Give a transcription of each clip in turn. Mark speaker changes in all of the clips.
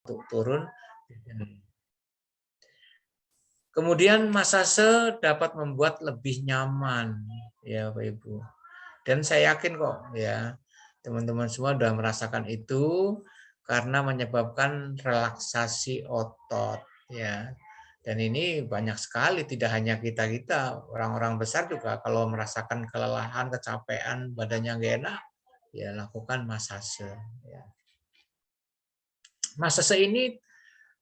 Speaker 1: untuk turun. Kemudian masase dapat membuat lebih nyaman, ya Bapak Ibu. Dan saya yakin kok ya, teman-teman semua sudah merasakan itu karena menyebabkan relaksasi otot ya. Dan ini banyak sekali, tidak hanya kita-kita, orang-orang besar juga kalau merasakan kelelahan, kecapean, badannya nggak enak, ya lakukan masase. Ya. Masase ini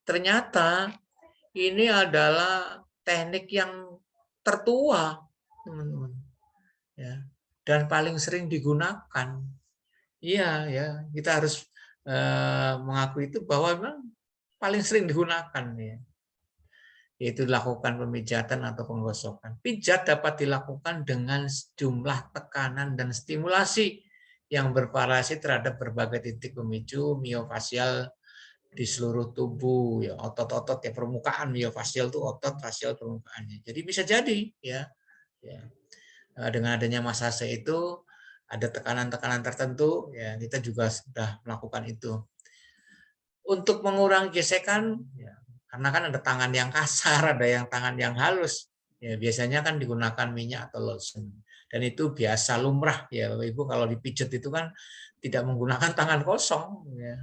Speaker 1: ternyata ini adalah teknik yang tertua, teman-teman. Ya. Dan paling sering digunakan. Iya, ya, kita harus mengakui itu bahwa memang paling sering digunakan ya. Yaitu dilakukan pemijatan atau penggosokan. Pijat dapat dilakukan dengan jumlah tekanan dan stimulasi yang bervariasi terhadap berbagai titik pemicu miofasial di seluruh tubuh ya, otot-otot ya, permukaan miofasial itu otot fasial permukaannya. Jadi bisa jadi ya, dengan adanya masase itu ada tekanan-tekanan tertentu ya, kita juga sudah melakukan itu. Untuk mengurangi gesekan ya, karena kan ada tangan yang kasar, ada yang tangan yang halus. Ya, biasanya kan digunakan minyak atau lotion. Dan itu biasa lumrah ya, Bapak Ibu, kalau dipijat itu kan tidak menggunakan tangan kosong ya.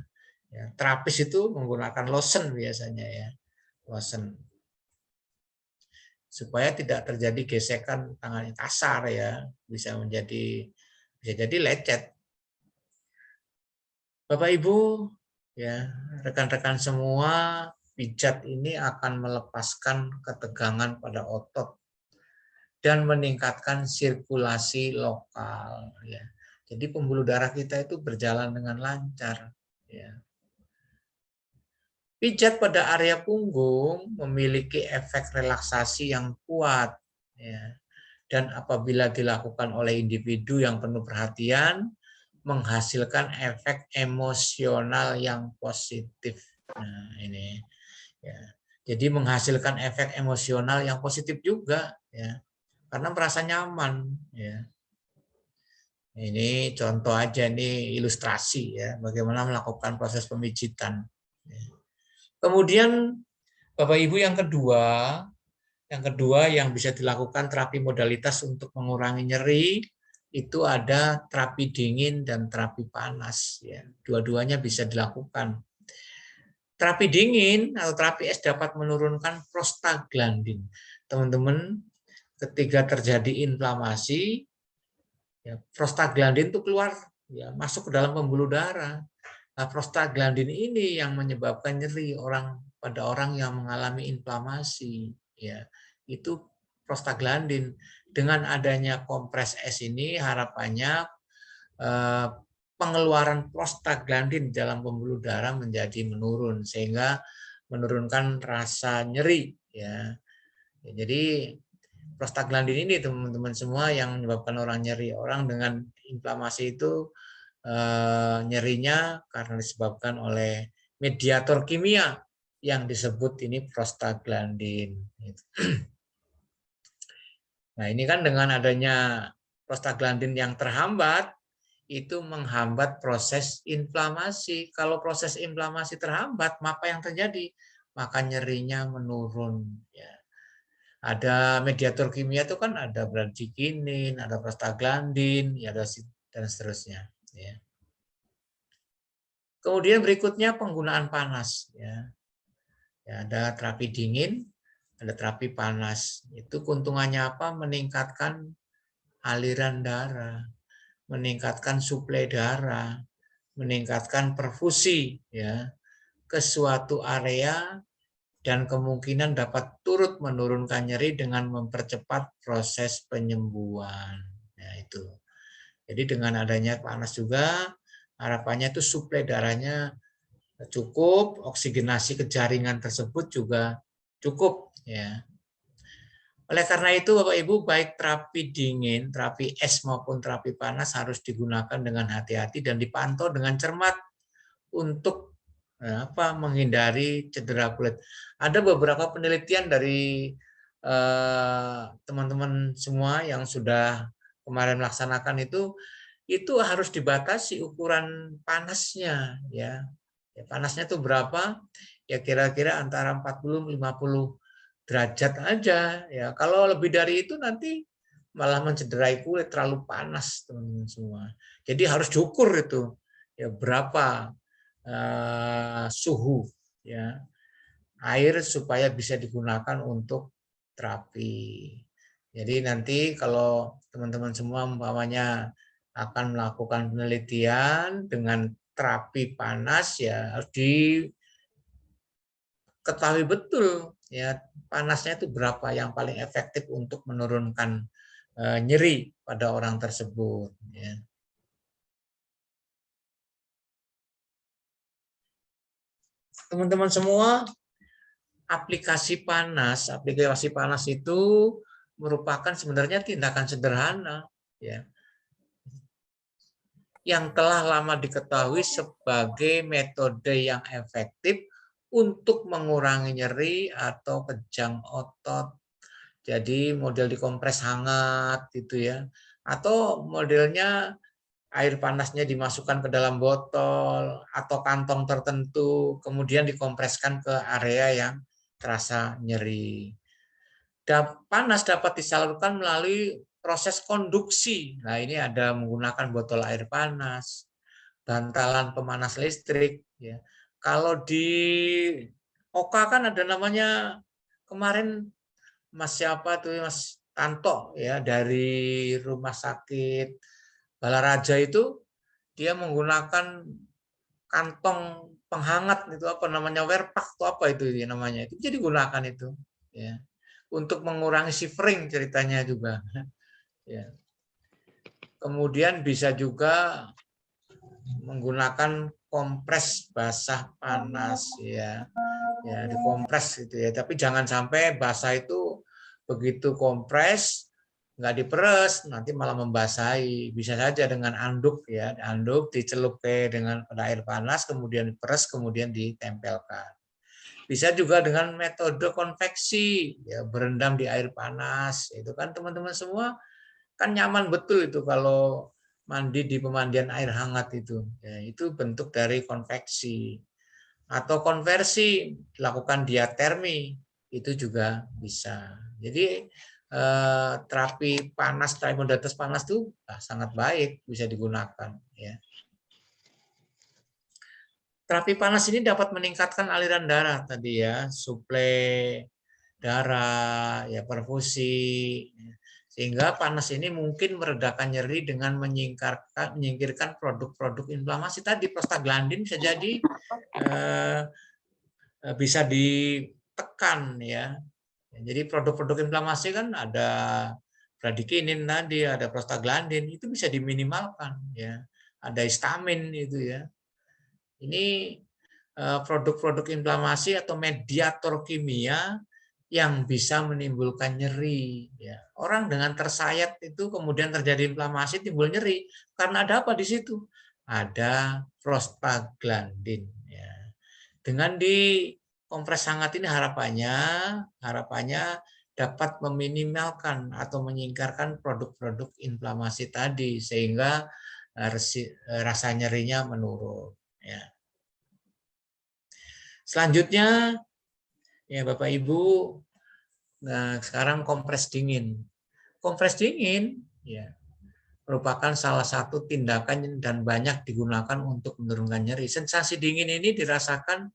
Speaker 1: Ya, terapis itu menggunakan lotion biasanya ya. Lotion. Supaya tidak terjadi gesekan tangan yang kasar ya, bisa jadi lecet. Bapak Ibu, ya, rekan-rekan semua, pijat ini akan melepaskan ketegangan pada otot dan meningkatkan sirkulasi lokal. Ya. Jadi pembuluh darah kita itu berjalan dengan lancar. Ya. Pijat pada area punggung memiliki efek relaksasi yang kuat. Ya. Dan apabila dilakukan oleh individu yang penuh perhatian, menghasilkan efek emosional yang positif. Nah, ini ya. Jadi menghasilkan efek emosional yang positif juga ya. Karena merasa nyaman ya. Ini contoh aja nih, ilustrasi ya bagaimana melakukan proses pemijitan. Kemudian Bapak Ibu yang kedua yang bisa dilakukan terapi modalitas untuk mengurangi nyeri itu ada terapi dingin dan terapi panas ya. Dua-duanya bisa dilakukan. Terapi dingin atau terapi es dapat menurunkan prostaglandin. Teman-teman, ketika terjadi inflamasi, ya, prostaglandin itu keluar, ya, masuk ke dalam pembuluh darah. Nah, prostaglandin ini yang menyebabkan nyeri pada orang yang mengalami inflamasi, ya. Itu prostaglandin. Dengan adanya kompres es ini harapannya pengeluaran prostaglandin dalam pembuluh darah menjadi menurun sehingga menurunkan rasa nyeri ya. Jadi prostaglandin ini teman-teman semua yang menyebabkan orang nyeri, orang dengan inflamasi itu nyerinya karena disebabkan oleh mediator kimia yang disebut ini prostaglandin. Nah, ini kan dengan adanya prostaglandin yang terhambat, itu menghambat proses inflamasi. Kalau proses inflamasi terhambat, maka yang terjadi? Maka nyerinya menurun. Ya. Ada mediator kimia itu kan ada bradikinin, ada prostaglandin, ya, dan seterusnya. Ya. Kemudian berikutnya penggunaan panas. Ya. Ya, ada terapi dingin, ada terapi panas. Itu keuntungannya apa? Meningkatkan aliran darah, meningkatkan suplai darah, meningkatkan perfusi ya ke suatu area dan kemungkinan dapat turut menurunkan nyeri dengan mempercepat proses penyembuhan. Ya, itu. Jadi dengan adanya panas juga harapannya itu suplai darahnya cukup, oksigenasi ke jaringan tersebut juga cukup ya. Oleh karena itu Bapak Ibu, baik terapi dingin, terapi es maupun terapi panas harus digunakan dengan hati-hati dan dipantau dengan cermat untuk menghindari cedera kulit. Ada beberapa penelitian dari teman-teman semua yang sudah kemarin melaksanakan itu harus dibatasi ukuran panasnya ya. Ya, panasnya itu berapa? Ya kira-kira antara 40-50 derajat aja. Ya, kalau lebih dari itu nanti malah mencederai kulit, terlalu panas teman-teman semua. Jadi harus diukur itu ya berapa suhu ya air supaya bisa digunakan untuk terapi. Jadi nanti kalau teman-teman semua umpamanya akan melakukan penelitian dengan terapi panas ya harus diketahui betul ya panasnya itu berapa yang paling efektif untuk menurunkan nyeri pada orang tersebut ya. Teman-teman semua, aplikasi panas itu merupakan sebenarnya tindakan sederhana ya yang telah lama diketahui sebagai metode yang efektif untuk mengurangi nyeri atau kejang otot. Jadi model dikompres hangat gitu ya. Atau modelnya air panasnya dimasukkan ke dalam botol atau kantong tertentu, kemudian dikompreskan ke area yang terasa nyeri. Panas dapat disalurkan melalui proses konduksi. Nah, ini ada menggunakan botol air panas, bantalan pemanas listrik. Ya. Kalau di Oka kan ada namanya kemarin Mas siapa tuh Mas Tanto ya dari rumah sakit Balaraja itu dia menggunakan kantong penghangat itu apa namanya werpak atau apa itu ya namanya itu jadi gunakan itu ya untuk mengurangi shivering ceritanya juga ya kemudian bisa juga menggunakan kompres basah panas ya dikompres gitu ya tapi jangan sampai basah itu begitu kompres nggak diperes nanti malah membasahi bisa saja dengan anduk ya anduk dicelup dengan air panas kemudian diperes kemudian ditempelkan bisa juga dengan metode konveksi ya berendam di air panas itu kan teman-teman semua kan nyaman betul itu kalau mandi di pemandian air hangat itu ya itu bentuk dari konveksi atau konversi dilakukan diatermi itu juga bisa. Jadi terapi panas, terapi modalitas panas itu sangat baik bisa digunakan. Ya. Terapi panas ini dapat meningkatkan aliran darah tadi ya, suplai darah, ya perfusi, sehingga panas ini mungkin meredakan nyeri dengan menyingkirkan produk-produk inflamasi tadi prostaglandin bisa jadi bisa ditekan ya. Jadi produk-produk inflamasi kan ada bradikinin tadi, ada prostaglandin itu bisa diminimalkan ya. Ada histamin itu ya. Ini produk-produk inflamasi atau mediator kimia yang bisa menimbulkan nyeri. Ya. Orang dengan tersayat itu kemudian terjadi inflamasi timbul nyeri karena ada apa di situ? Ada prostaglandin. Ya. Dengan di kompres hangat ini harapannya dapat meminimalkan atau menyingkirkan produk-produk inflamasi tadi sehingga rasa nyerinya menurun. Ya. Selanjutnya, ya Bapak Ibu, nah sekarang kompres dingin. Kompres dingin, ya merupakan salah satu tindakan dan banyak digunakan untuk menurunkan nyeri. Sensasi dingin ini dirasakan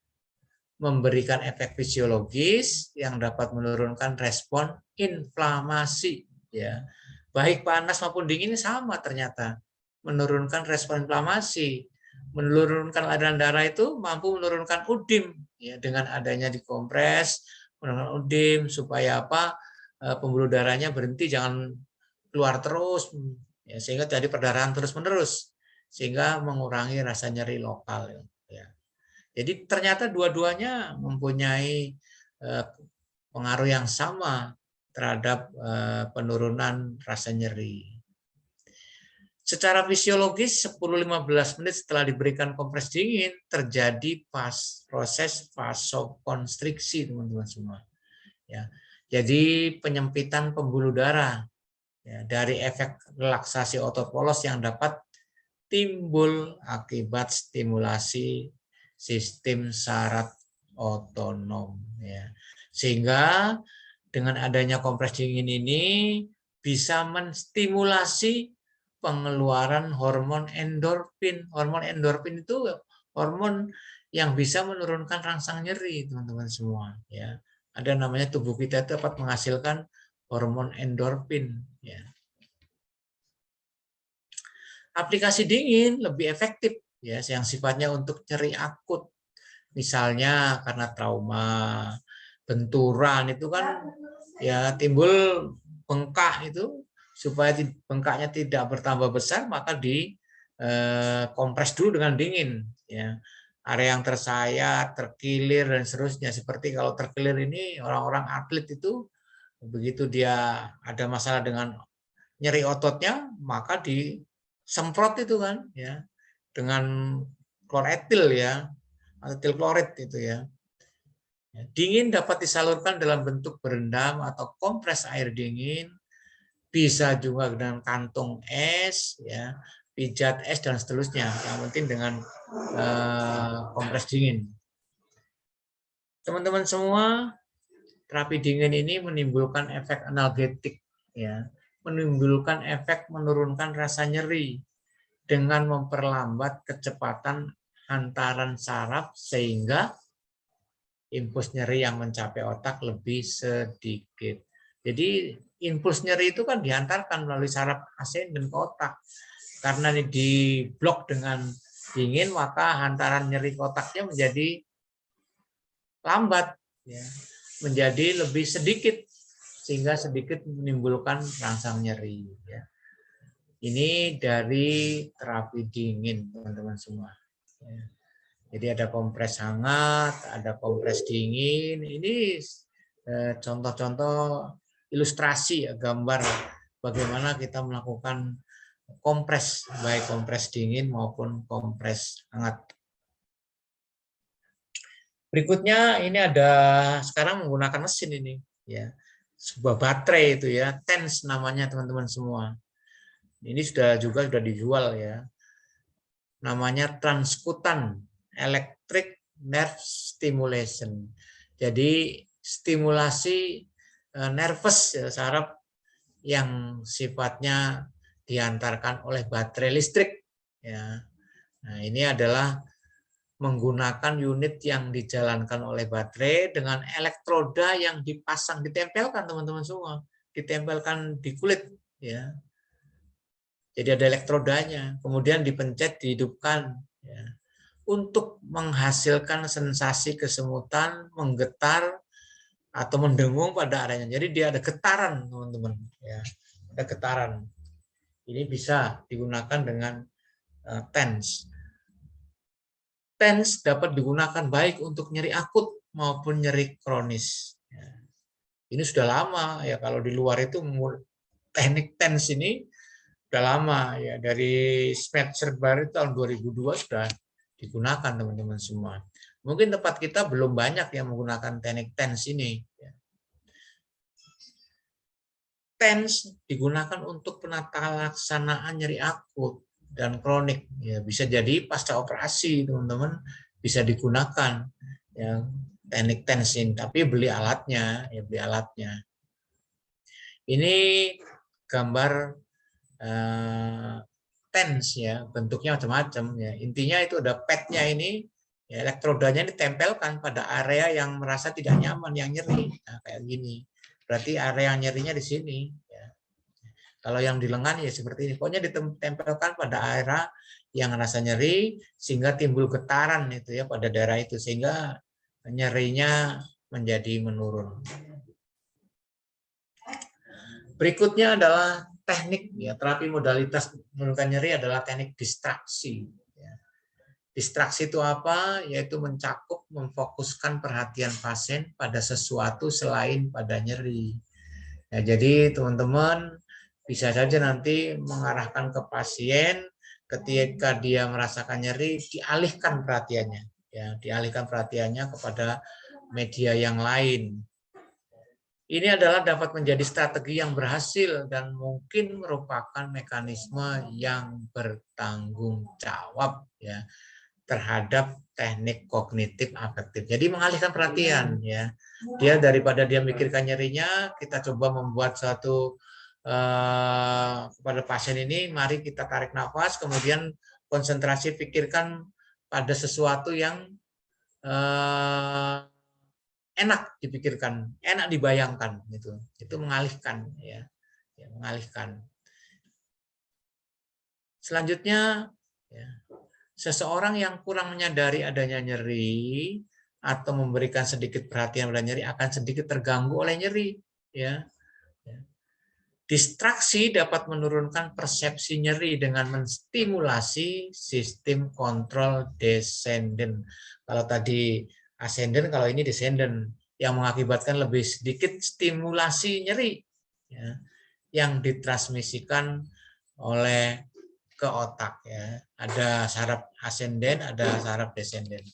Speaker 1: memberikan efek fisiologis yang dapat menurunkan respon inflamasi. Ya, baik panas maupun dingin sama ternyata menurunkan respon inflamasi, menurunkan aliran darah itu mampu menurunkan udim ya dengan adanya dikompres, menurunkan udim supaya apa pembuluh darahnya berhenti jangan keluar terus ya, sehingga jadi perdarahan terus menerus sehingga mengurangi rasa nyeri lokal ya. Jadi ternyata dua-duanya mempunyai pengaruh yang sama terhadap penurunan rasa nyeri. Secara fisiologis 10-15 menit setelah diberikan kompres dingin terjadi proses vasokonstriksi teman-teman semua. Ya. Jadi penyempitan pembuluh darah ya, dari efek relaksasi otot polos yang dapat timbul akibat stimulasi sistem saraf otonom ya. Sehingga dengan adanya kompres dingin ini bisa menstimulasi pengeluaran hormon endorfin. Hormon endorfin itu hormon yang bisa menurunkan rangsang nyeri, teman-teman semua ya. Ada namanya tubuh kita itu dapat menghasilkan hormon endorfin ya. Aplikasi dingin lebih efektif ya, yang sifatnya untuk nyeri akut. Misalnya karena trauma, benturan itu kan ya timbul bengkak itu, supaya bengkaknya tidak bertambah besar maka di kompres dulu dengan dingin ya. Area yang tersayat, terkilir dan seterusnya. Seperti kalau terkilir ini orang-orang atlet itu begitu dia ada masalah dengan nyeri ototnya maka disemprot itu kan ya dengan kloretil ya, etil klorid itu ya. Dingin dapat disalurkan dalam bentuk berendam atau kompres air dingin, bisa juga dengan kantung es ya, pijat es dan seterusnya. Yang penting dengan kompres dingin. Teman-teman semua, terapi dingin ini menimbulkan efek analgetik ya, menimbulkan efek menurunkan rasa nyeri dengan memperlambat kecepatan hantaran saraf sehingga impuls nyeri yang mencapai otak lebih sedikit. Jadi impuls nyeri itu kan dihantarkan melalui saraf ascending ke otak. Karena ini diblok dengan dingin, maka hantaran nyeri ke otaknya menjadi lambat, ya, menjadi lebih sedikit, sehingga sedikit menimbulkan rangsang nyeri. Ya. Ini dari terapi dingin, teman-teman semua. Ya. Jadi ada kompres hangat, ada kompres dingin. Ini contoh-contoh ilustrasi ya, gambar bagaimana kita melakukan kompres, baik kompres dingin maupun kompres hangat. Berikutnya ini ada sekarang menggunakan mesin ini ya. Sebuah baterai itu ya, TENS namanya teman-teman semua. Ini sudah dijual ya. Namanya Transcutan Electric Nerve Stimulation. Jadi stimulasi nervous ya, saraf yang sifatnya diantarkan oleh baterai listrik ya. Nah, ini adalah menggunakan unit yang dijalankan oleh baterai dengan elektroda yang dipasang, ditempelkan teman-teman semua, ditempelkan di kulit ya. Jadi ada elektrodanya, kemudian dipencet, dihidupkan ya, untuk menghasilkan sensasi kesemutan, menggetar atau mendengung pada areanya. Jadi dia ada getaran teman-teman ya, ada getaran. Ini bisa digunakan dengan TENS. TENS dapat digunakan baik untuk nyeri akut maupun nyeri kronis. Ini sudah lama ya, kalau di luar itu teknik TENS ini sudah lama ya, dari Schweitzer-Bar tahun 2002 sudah digunakan teman-teman semua. Mungkin tempat kita belum banyak yang menggunakan teknik TENS ini. TENS digunakan untuk penata laksanaan nyeri akut dan kronik ya, bisa jadi pasca operasi teman-teman bisa digunakan ya teknik TENS ini, tapi beli alatnya ya, beli alatnya. Ini gambar TENS ya, bentuknya macam-macam ya, intinya itu ada padnya ini ya, elektrodanya ditempelkan pada area yang merasa tidak nyaman, yang nyeri. Nah, kayak gini berarti area yang nyerinya di sini ya. Kalau yang di lengan ya seperti ini. Pokoknya ditempelkan pada area yang rasa nyeri sehingga timbul getaran itu ya pada daerah itu, sehingga nyerinya menjadi menurun. Berikutnya adalah teknik ya, terapi modalitas menurunkan nyeri adalah teknik distraksi. Distraksi itu apa? Yaitu mencakup, memfokuskan perhatian pasien pada sesuatu selain pada nyeri. Ya, jadi teman-teman bisa saja nanti mengarahkan ke pasien ketika dia merasakan nyeri, dialihkan perhatiannya, ya, dialihkan perhatiannya kepada media yang lain. Ini adalah dapat menjadi strategi yang berhasil dan mungkin merupakan mekanisme yang bertanggung jawab, ya. terhadap teknik kognitif afektif. Jadi mengalihkan perhatian ya. Dia daripada dia mikirkan nyerinya, kita coba membuat suatu kepada pasien ini, mari kita tarik nafas, kemudian konsentrasi pikirkan pada sesuatu yang enak dipikirkan, enak dibayangkan gitu. Itu mengalihkan ya, mengalihkan. Selanjutnya ya, seseorang yang kurang menyadari adanya nyeri atau memberikan sedikit perhatian pada nyeri akan sedikit terganggu oleh nyeri ya. Distraksi dapat menurunkan persepsi nyeri dengan menstimulasi sistem kontrol descendant. Kalau tadi ascendant, kalau ini descendant, yang mengakibatkan lebih sedikit stimulasi nyeri ya, yang ditransmisikan oleh ke otak ya. Ada saraf ascendant, ada saraf descendant.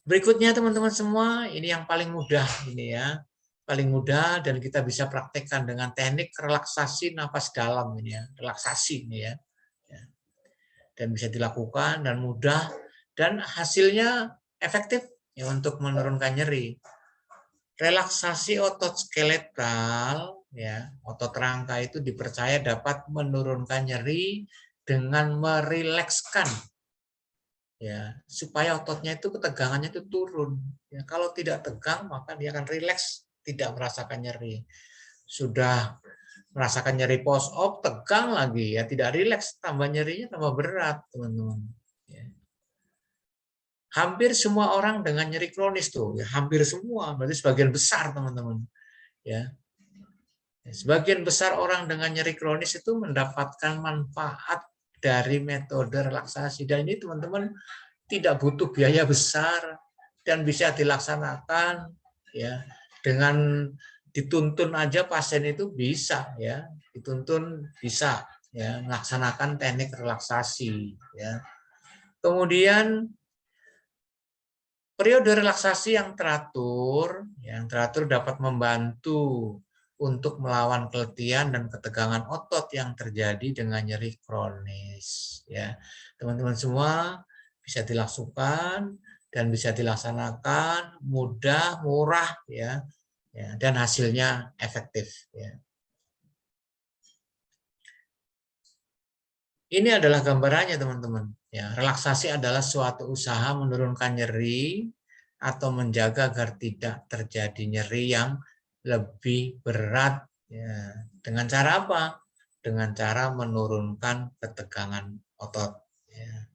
Speaker 1: Berikutnya teman-teman semua, ini yang paling mudah ini ya. Paling mudah dan kita bisa praktekkan dengan teknik relaksasi nafas dalam ini ya, relaksasi ini ya. Dan bisa dilakukan dan mudah dan hasilnya efektif ya untuk menurunkan nyeri. Relaksasi otot skeletal ya, otot rangka itu dipercaya dapat menurunkan nyeri dengan merilekskan ya, supaya ototnya itu ketegangannya itu turun. Ya, kalau tidak tegang maka dia akan rileks, tidak merasakan nyeri. Sudah merasakan nyeri post op, tegang lagi ya, tidak rileks, tambah nyerinya tambah berat, teman-teman. Ya. Hampir semua orang dengan nyeri kronis tuh, ya, hampir semua, berarti sebagian besar, teman-teman. Ya. Sebagian besar orang dengan nyeri kronis itu mendapatkan manfaat dari metode relaksasi, dan ini teman-teman tidak butuh biaya besar dan bisa dilaksanakan ya, dengan dituntun aja pasien itu bisa ya, dituntun bisa ya melaksanakan teknik relaksasi ya. Kemudian periode relaksasi yang teratur dapat membantu untuk melawan keletihan dan ketegangan otot yang terjadi dengan nyeri kronis ya. Teman-teman semua bisa dilakukan dan bisa dilaksanakan mudah, murah ya, dan hasilnya efektif ya. Ini adalah gambarannya teman-teman. Ya, relaksasi adalah suatu usaha menurunkan nyeri atau menjaga agar tidak terjadi nyeri yang lebih berat. Ya. Dengan cara apa? Dengan cara menurunkan ketegangan otot. Ya.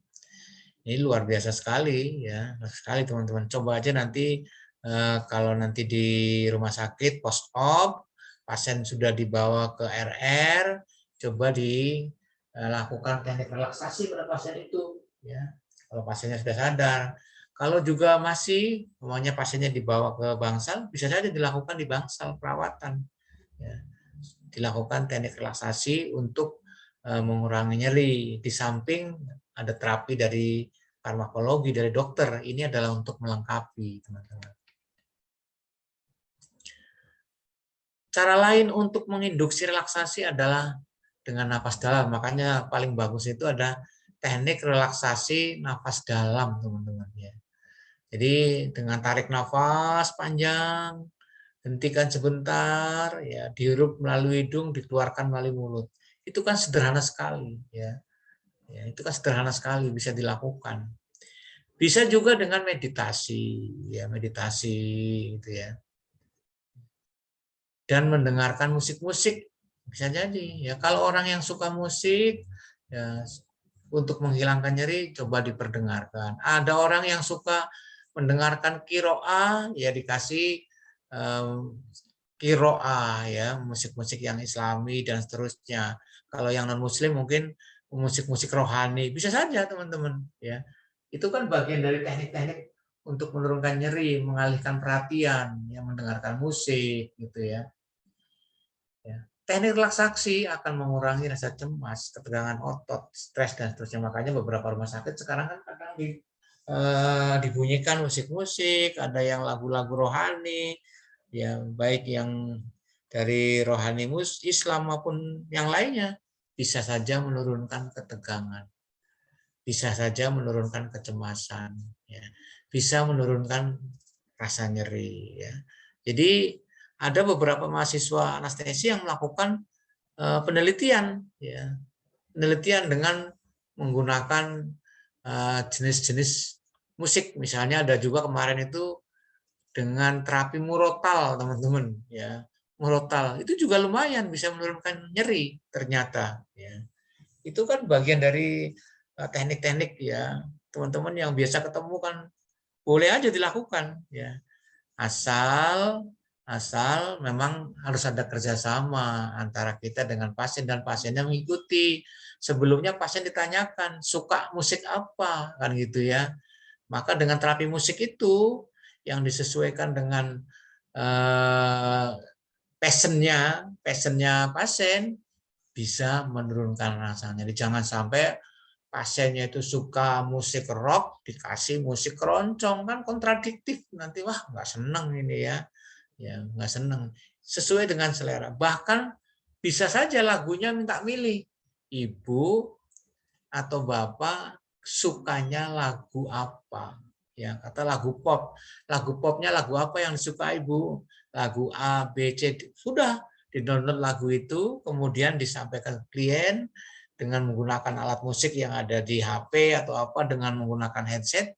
Speaker 1: Ini luar biasa sekali ya, sekali teman-teman. Coba aja nanti kalau nanti di rumah sakit post op pasien sudah dibawa ke RR, coba dilakukan teknik relaksasi pada pasien itu ya. Kalau pasiennya sudah sadar. Kalau juga masih umumnya pasiennya dibawa ke bangsal, bisa saja dilakukan di bangsal perawatan. Ya. Dilakukan teknik relaksasi untuk mengurangi nyeri. Di samping ada terapi dari farmakologi dari dokter, ini adalah untuk melengkapi teman-teman. Cara lain untuk menginduksi relaksasi adalah dengan nafas dalam. Makanya paling bagus itu ada teknik relaksasi nafas dalam, teman-teman ya. Jadi dengan tarik nafas panjang, hentikan sebentar, ya dihirup melalui hidung, dikeluarkan melalui mulut. Itu kan sederhana sekali ya. Ya, itu kan sederhana sekali bisa dilakukan. Bisa juga dengan meditasi, ya meditasi gitu ya. Dan mendengarkan musik-musik bisa jadi. Ya kalau orang yang suka musik, ya untuk menghilangkan nyeri coba diperdengarkan. Ada orang yang suka mendengarkan kiroah, ya dikasih kiroah ya, musik-musik yang Islami dan seterusnya. Kalau yang non Muslim mungkin musik-musik rohani, bisa saja teman-teman ya. Itu kan bagian dari teknik-teknik untuk menurunkan nyeri, mengalihkan perhatian, yang mendengarkan musik gitu ya. Teknik relaksasi akan mengurangi rasa cemas, ketegangan otot, stres dan seterusnya. Makanya beberapa rumah sakit sekarang kan kadang dibunyikan musik-musik, ada yang lagu-lagu rohani, ya baik yang dari rohani Islam maupun yang lainnya bisa saja menurunkan ketegangan. bisa saja menurunkan kecemasan, ya. Bisa menurunkan rasa nyeri. Ya. Jadi ada beberapa mahasiswa anestesi yang melakukan penelitian, ya, penelitian dengan menggunakan jenis-jenis musik. Misalnya ada juga kemarin itu dengan terapi murotal, teman-teman, ya. Murotal itu juga lumayan bisa menurunkan nyeri ternyata, ya. Itu kan bagian dari teknik-teknik, ya. Teman-teman yang biasa ketemu kan boleh aja dilakukan, ya. Asal asal memang harus ada kerjasama antara kita dengan pasien dan pasiennya mengikuti. Sebelumnya pasien ditanyakan suka musik apa, kan gitu ya. Maka dengan terapi musik itu yang disesuaikan dengan passionnya pasien bisa menurunkan rasanya. Jadi jangan sampai pasiennya itu suka musik rock dikasih musik keroncong, kan kontradiktif, nanti wah nggak seneng ini ya, nggak seneng. Sesuai dengan selera. Bahkan bisa saja lagunya minta milih, ibu atau bapak sukanya lagu apa, ya, kata lagu pop. Lagu popnya lagu apa yang disukai ibu? Lagu A, B, C. Sudah di-download lagu itu, kemudian disampaikan ke klien dengan menggunakan alat musik yang ada di HP atau apa, dengan menggunakan headset,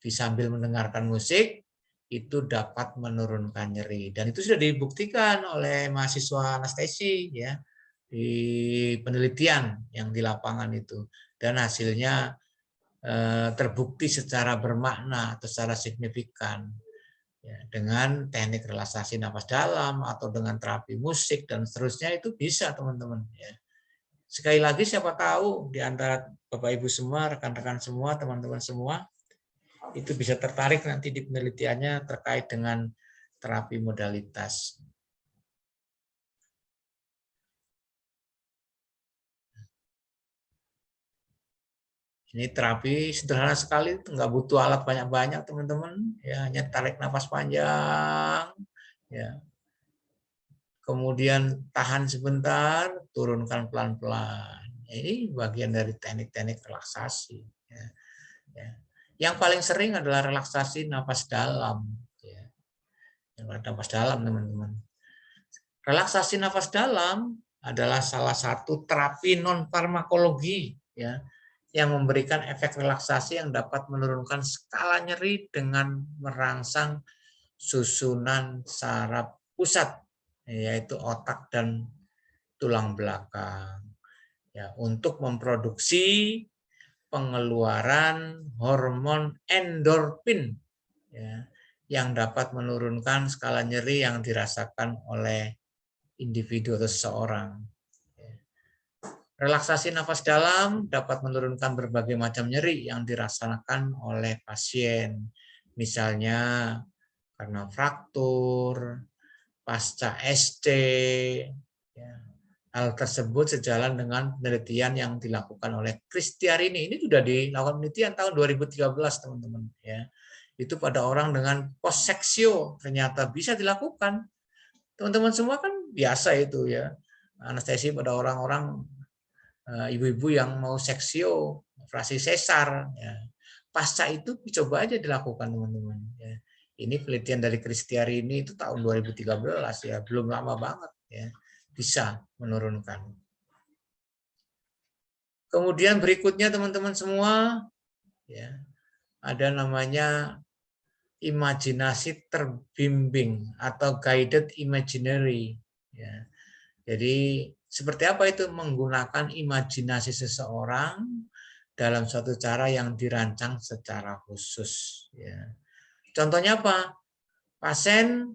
Speaker 1: sambil mendengarkan musik, itu dapat menurunkan nyeri. Dan itu sudah dibuktikan oleh mahasiswa anestesi, ya, di penelitian yang di lapangan itu. Dan hasilnya terbukti secara bermakna atau secara signifikan, ya, dengan teknik relaksasi nafas dalam atau dengan terapi musik dan seterusnya, itu bisa, teman-teman, ya. Sekali lagi, siapa tahu di antara Bapak Ibu semua, rekan-rekan semua, teman-teman semua itu bisa tertarik nanti di penelitiannya terkait dengan terapi modalitas. Ini terapi sederhana sekali, nggak butuh alat banyak-banyak, teman-teman. Ya, hanya tarik nafas panjang, ya. Kemudian tahan sebentar, turunkan pelan-pelan. Ini bagian dari teknik-teknik relaksasi. Ya. Ya. Yang paling sering adalah relaksasi nafas dalam. Ya. Nafas dalam, teman-teman. Relaksasi nafas dalam adalah salah satu terapi non farmakologi, ya, yang memberikan efek relaksasi yang dapat menurunkan skala nyeri dengan merangsang susunan saraf pusat, yaitu otak dan tulang belakang, ya, untuk memproduksi pengeluaran hormon endorfin, ya, yang dapat menurunkan skala nyeri yang dirasakan oleh individu atau seseorang. Relaksasi nafas dalam dapat menurunkan berbagai macam nyeri yang dirasakan oleh pasien, misalnya karena fraktur, pasca ST. Hal tersebut sejalan dengan penelitian yang dilakukan oleh Kristiarini. Ini sudah dilakukan penelitian tahun 2013, teman-teman. Ya, itu pada orang dengan postseksio ternyata bisa dilakukan. Teman-teman semua kan biasa itu, ya, anestesi pada orang-orang ibu-ibu yang mau seksio, operasi sesar, ya. Pasca itu coba aja dilakukan, teman-teman. Ya. Ini penelitian dari Kristiarini itu tahun 2013, ya, belum lama banget, ya, bisa menurunkan. Kemudian berikutnya, teman-teman semua, ya, ada namanya imajinasi terbimbing atau guided imaginary. Ya. Jadi seperti apa itu? Menggunakan imajinasi seseorang dalam suatu cara yang dirancang secara khusus. Ya. Contohnya apa? Pasien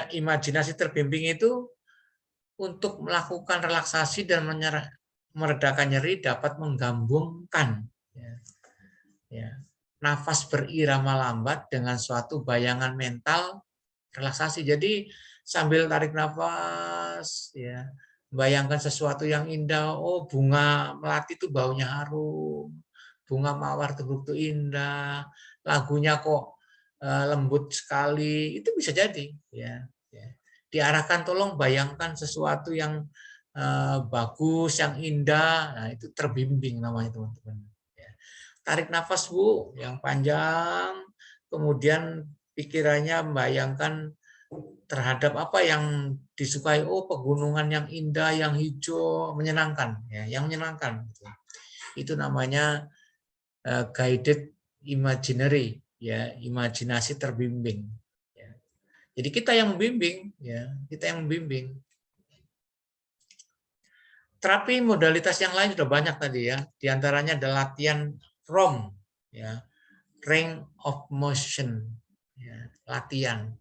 Speaker 1: imajinasi terbimbing itu untuk melakukan relaksasi dan meredakan nyeri dapat menggabungkan, ya, nafas berirama lambat dengan suatu bayangan mental relaksasi. Jadi sambil tarik nafas, ya, bayangkan sesuatu yang indah. Oh, bunga melati itu baunya harum, bunga mawar itu indah, lagunya kok lembut sekali. Itu bisa jadi, ya. Diarahkan, tolong bayangkan sesuatu yang bagus, yang indah, nah itu terbimbing namanya teman-teman. Ya. Tarik nafas Bu, yang panjang, kemudian pikirannya membayangkan terhadap apa yang disukai. Oh, pegunungan yang indah, yang hijau, menyenangkan, ya, yang menyenangkan. Itu namanya guided imaginary, ya, imajinasi terbimbing. Ya. Jadi kita yang membimbing, ya, kita yang membimbing. Terapi modalitas yang lain sudah banyak tadi ya. Di antaranya ada latihan ROM, ya, range of motion, ya, latihan.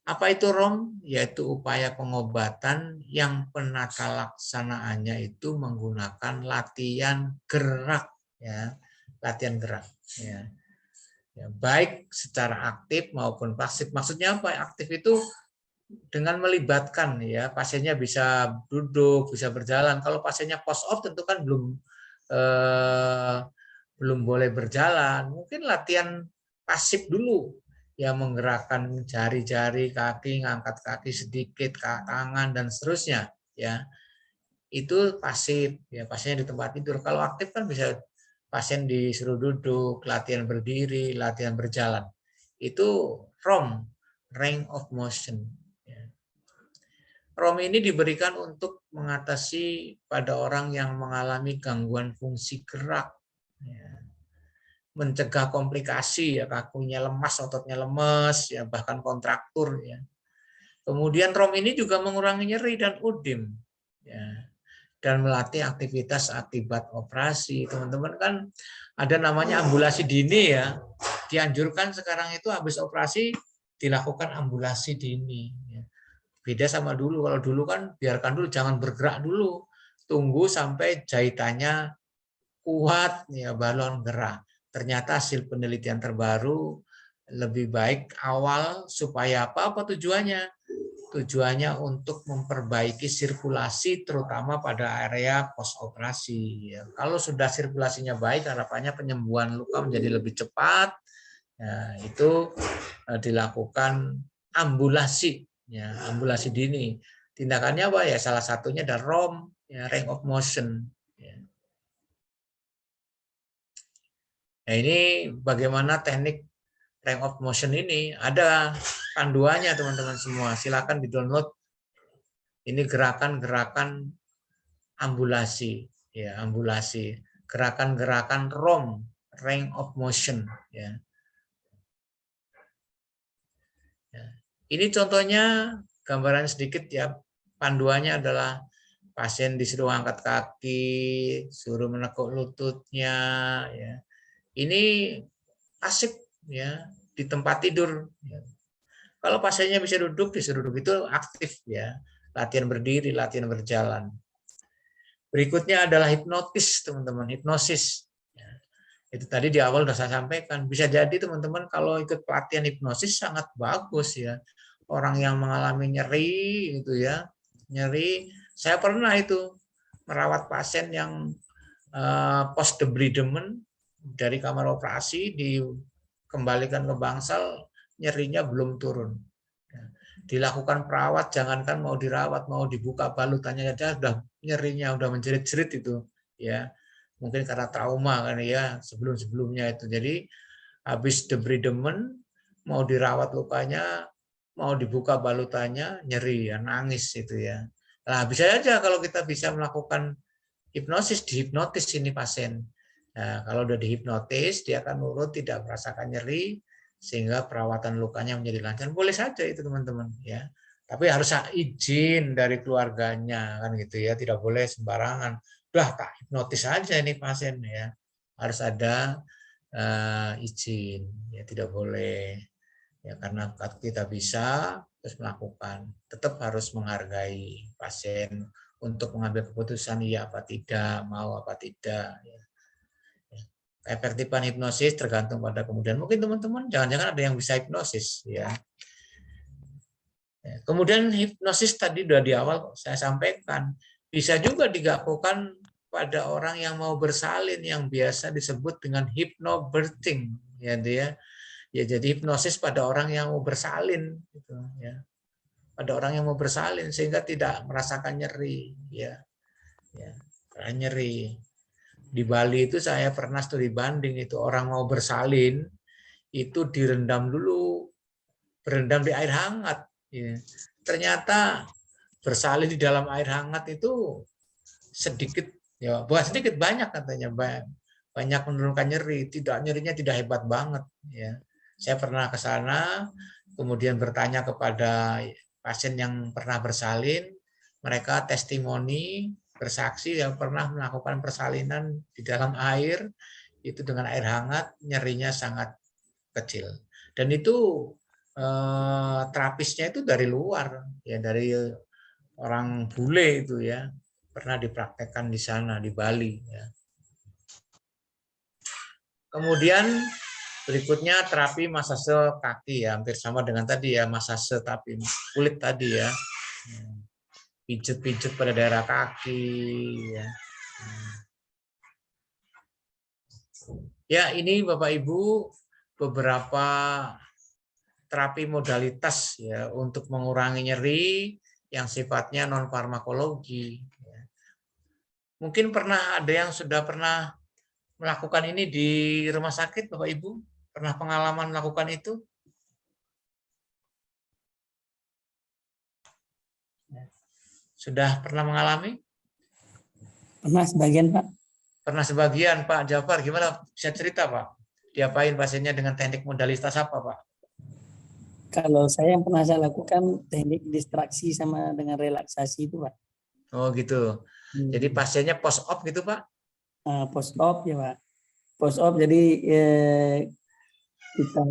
Speaker 1: Apa itu ROM? Yaitu upaya pengobatan yang penata laksanaannya itu menggunakan latihan gerak, ya, latihan gerak, ya. Ya, baik secara aktif maupun pasif. Maksudnya apa? Aktif itu dengan melibatkan, ya, pasiennya bisa duduk, bisa berjalan. Kalau pasiennya post op tentu kan belum boleh berjalan. Mungkin latihan pasif dulu, ya, menggerakkan jari-jari kaki, ngangkat kaki sedikit, tangan dan seterusnya, ya. Itu pasif, ya, pasiennya di tempat tidur. Kalau aktif kan bisa pasien disuruh duduk, latihan berdiri, latihan berjalan. Itu ROM, range of motion. ROM ini diberikan untuk mengatasi pada orang yang mengalami gangguan fungsi gerak, mencegah komplikasi, ya, kakinya lemas, ototnya lemas, ya, bahkan kontraktur, ya. Kemudian ROM ini juga mengurangi nyeri dan udim, ya, dan melatih aktivitas akibat operasi. Teman-teman kan ada namanya ambulasi dini, ya. Dianjurkan sekarang itu habis operasi dilakukan ambulasi dini. Ya. Beda sama dulu. Kalau dulu kan biarkan dulu, jangan bergerak dulu. Tunggu sampai jahitannya kuat, ya, balon gerak. Ternyata hasil penelitian terbaru lebih baik awal supaya apa? Apa tujuannya? Tujuannya untuk memperbaiki sirkulasi terutama pada area post operasi. Ya, kalau sudah sirkulasinya baik, harapannya penyembuhan luka menjadi lebih cepat. Ya, itu dilakukan ambulasi, ya, ambulasi dini. Tindakannya apa ya? Salah satunya ada ROM, ya, range of motion. Ya. Nah, ini bagaimana teknik range of motion ini? Ada panduannya teman-teman semua. Silakan di-download. Ini gerakan-gerakan ambulasi, ya, ambulasi. Gerakan-gerakan ROM, range of motion, ya. Ini contohnya, gambaran sedikit, ya. Panduannya adalah pasien disuruh angkat kaki, suruh menekuk lututnya, ya. Ini asik, ya, di tempat tidur. Ya. Kalau pasiennya bisa duduk, disuruh duduk, itu aktif, ya. Latihan berdiri, latihan berjalan. Berikutnya adalah hipnotis, teman-teman, hipnosis. Ya. Itu tadi di awal sudah saya sampaikan. Bisa jadi teman-teman kalau ikut pelatihan hipnosis sangat bagus, ya. Orang yang mengalami nyeri gitu, ya, nyeri. Saya pernah itu merawat pasien yang post debridement dari kamar operasi, dikembalikan ke bangsal, nyerinya belum turun. Dilakukan perawat, jangankan mau dirawat, mau dibuka balutannya aja sudah nyerinya udah menjerit-jerit itu, ya. Mungkin karena trauma kan, ya, sebelum-sebelumnya itu. Jadi habis debridement mau dirawat lukanya, mau dibuka balutannya, nyeri, ya, nangis itu, ya. Nah, bisa aja kalau kita bisa melakukan hipnosis, dihipnotis ini pasien. Nah, kalau udah dihipnotis, dia akan nurut, tidak merasakan nyeri, sehingga perawatan lukanya menjadi lancar. Boleh saja itu teman-teman, ya. Tapi harus izin dari keluarganya kan gitu, ya. Tidak boleh sembarangan. Udah tak hipnotis aja ini pasien, ya. Harus ada izin, ya, tidak boleh, ya, karena kita bisa terus melakukan. Tetap harus menghargai pasien untuk mengambil keputusan iya apa tidak, mau apa tidak, ya. Efektifan hipnosis tergantung pada kemudian. Mungkin teman-teman jangan-jangan ada yang bisa hipnosis, ya. Kemudian hipnosis tadi sudah di awal saya sampaikan, bisa juga dilakukan pada orang yang mau bersalin yang biasa disebut dengan hypnobirthing, ya dia. Ya, jadi hipnosis pada orang yang mau bersalin gitu, ya. pada orang yang mau bersalin sehingga tidak merasakan nyeri, ya. Nyeri. Di Bali itu saya pernah studi banding, itu orang mau bersalin itu direndam dulu, berendam di air hangat. Ya. Ternyata bersalin di dalam air hangat itu sedikit, ya bukan sedikit, banyak katanya, banyak menurunkan nyeri. Nyerinya tidak hebat banget. Ya. Saya pernah ke sana, kemudian bertanya kepada pasien yang pernah bersalin, mereka testimoni, bersaksi yang pernah melakukan persalinan di dalam air, itu dengan air hangat, nyerinya sangat kecil. Dan itu terapisnya itu dari luar, ya dari orang bule itu ya, pernah dipraktekkan di sana di Bali. Ya. Kemudian berikutnya terapi masase kaki, ya hampir sama dengan tadi ya, masase tapi kulit tadi ya, pijet-pijet pada daerah kaki ya. Ya, ini Bapak Ibu beberapa terapi modalitas ya untuk mengurangi nyeri yang sifatnya non farmakologi. Mungkin pernah ada yang sudah pernah melakukan ini di rumah sakit, Bapak Ibu? Pernah pengalaman melakukan itu? Sudah pernah mengalami?
Speaker 2: Pernah sebagian, Pak.
Speaker 1: Pernah sebagian, Pak Jafar. Gimana? Bisa cerita, Pak? Diapain pasiennya dengan teknik modalitas apa, Pak?
Speaker 2: Kalau saya yang pernah saya lakukan teknik distraksi sama dengan relaksasi itu, Pak.
Speaker 1: Oh gitu. Jadi pasiennya post op gitu, Pak?
Speaker 2: Post op ya, Pak. Post op jadi kita